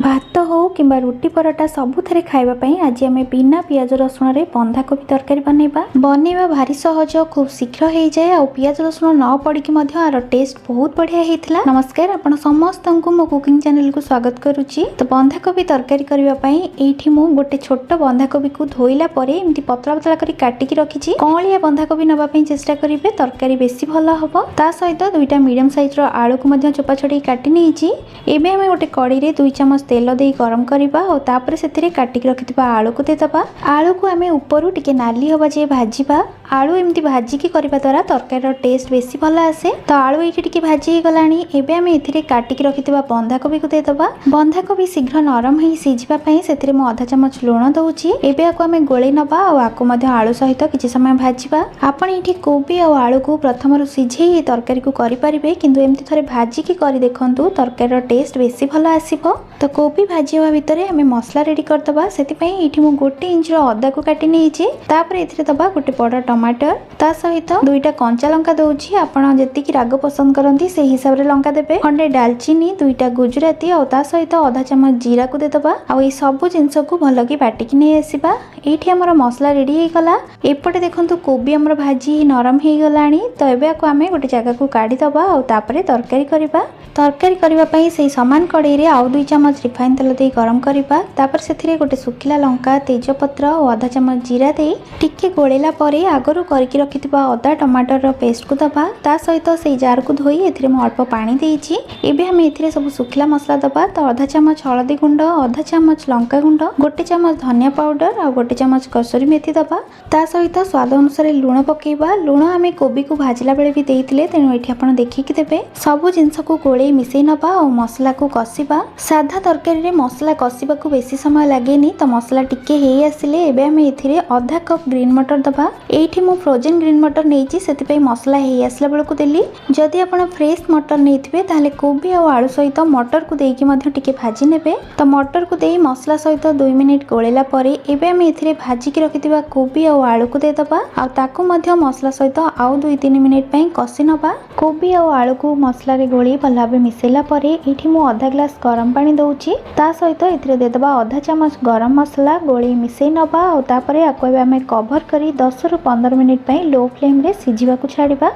भात हो किंबा रुटी पराठा सबुथरे खाइबा पई आज आमे बिना पियाज रसुण रे बंधाकोबी तरकारी बनैबा भारी सहज खूब शीघ्र हो जाए आ पियाज रसुण न पड़िकी मध्य आर टेस्ट बहुत बढ़िया हेतिला। नमस्कार, आपण समस्त को मो कुकिंग चैनल को स्वागत करूची। तो बंधाकोबी तरकारी करबा पई एठी मु गोटे छोट बंधाकोबी को धोइला परे एमती पतला पतला करी काटिकी रखिची। कौलिया बंधाकोबी नबा पई चेष्टा करिवे, तरकारी बेसी भलो हबो। ता सहित दुईटा मीडियम साइज रो आलू को मध्य चोपा छडी काटि नेइची। एबे हमें गोटे कड़ी रे 2 चम्मच तेल दे गरम करबा और तापर सेथिरे काटिक रखिथिबा आलू को देदबा। आलू को हमें ऊपर टिके नाली होबा जे भाजीबा। आलू एमती भाजी की करबा द्वारा तरकारी टेस्ट बेसी भलो आसे। तो आलू एठी टिके भाजी हे गलानी। एबे हमें एथिरे काटिक रखिथिबा बंधाकोबी को देदबा। बंधाकोबी शीघ्र नरम हे सिझिबा पई सेथिरे मो आधा चम्मच लूण दउची। एबे आको हमें गोळे नबा और आको मध्ये आलू सहित किछि समय भाजीबा। आपण एठी कोबी और आलू को प्रथम सिझेई तरकारी को करि परिबे, किंतु एमती थरे भाजी की करि देखंतु तरकारी टेस्ट बेसी भलो आसीबो। तो कोबी भाजी होवा भितरे हमें मसला रेडी करदबा। सेति पई एठी मु 1 इंच रो अदा को काटि नेइची। तापर एथिरे दबा गोटे बड़ टमाटर, ता सहित 2टा कंचा लंका दउची। आपण जति की राग पसंद करंती से हिसाब रे लंका देबे। खंडे दालचीनी, 2टा गुजराती और ता सहित आधा चम्मच जीरा को देदबा। आ ए सब जिंस को भलो की बाटिकी नै आसीबा। एठी हमर मसला रेडी हे गला। एपटे देखंतु कोबी हमर भाजी नरम हे गलानी। तो एबे आको हमें गोटे जगह को काढी दबा और तापरे तरकारी करबा। तरकारी करबा पई सेही समान कड़ाई रे आउ 2 चम्मच रिफाइन तेल दे गरम करबा। तापर सेथिरे गोटे सुखिला लंका, तेजपत्र और आधा चम्मच जीरा दे टिके गोळेला परे आगरु करके रखिथिबा अदा टमाटर रो पेस्ट को दबा। ता सहित सेही जार को धोई एथिरे म अल्प पानी देइची। एबे हम एथिरे सब सुखिला मसला दबा। तो आधा चम्मच हळदी गुंड, आधा चम्मच लंका गुंड, 1 चम्मच धनिया पाउडर और 1 चम्मच कसूरी मेथी दबा। ता सहित स्वाद अनुसार लूण पकेबा। लूण हमें कोबी को भाजिला बेले भी देइथिले, तेनु एठी आपण देखिकि देबे। सब जिंस को गोळे मिसै नबा और मसला को कसिबा। साधा तरकारी रे मसला कसिबा को बेसी समय लागेनी। तो मसला टिके हेई आसिले एबे हम एथिरे आधा कप ग्रीन मटर दबा। एठी मु फ्रोजन ग्रीन मटर नेइची, सेति पई मसला हेई आसला बेले को देली। जदि आपण फ्रेश मटर नेइथिबे ताले कोबी और आलू सहित मटर को देकी मध्ये टिके भाजी नेबे। तो मटर को देई मसला सहित 2 मिनिट गोळेला परे एबे हम एथिरे भाजी की रखिथिबा कोबी और आलू को देदबा। आ ताको मध्ये मसला सहित आउ 2-3 मिनिट पई कसी नबा। कोबी और आलू को मसला रे गोळी भलाबे मिसेला परे एठी मु आधा ग्लास गरम पानी दउची। ता सहित एथिरे देदबा आधा चम्मच गरम मसला गोळी मिसै नबा और तापरे आको हमें कवर करी 10 रु 15 मिनिट पई लो फ्लेम रे सिझिबा को छाड़िबा।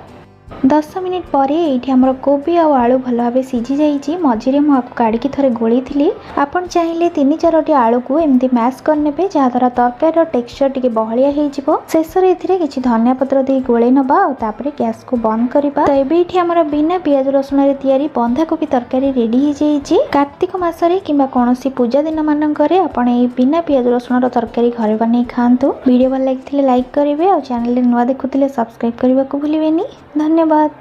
10 मिनिट परे एठी हमर कोबी और आलू भलो भाबे सिझी जाईची। मझिरे मु आपको काढिकी थरे गोळी थिली। आपण चाहिले 3-4टी आलू को एमती मैश करनेबे, जहा द्वारा तरकारी रो टेक्सचर टिके बहलिया हे जिवो। शेषरे एथिरे किछि धनिया पत्र दे गोळे नबा और तापरे गैस को बंद करिबा। तो एबे एठी हमर बिना पियाज रसुण रे तयारी बंधाकोबी तरकारी रेडी हे जाईची। कार्तिक मास रे किबा कोनोसी पूजा दिन मानकरे आपण ए बिना पियाज रसुण रो तरकारी घरे बनै खांतु। वीडियो भल लागिथिले लाइक करिवे और चैनल रे नवा देखुथिले सब्सक्राइब करबा को भूलिबेनी। धन्यवाद।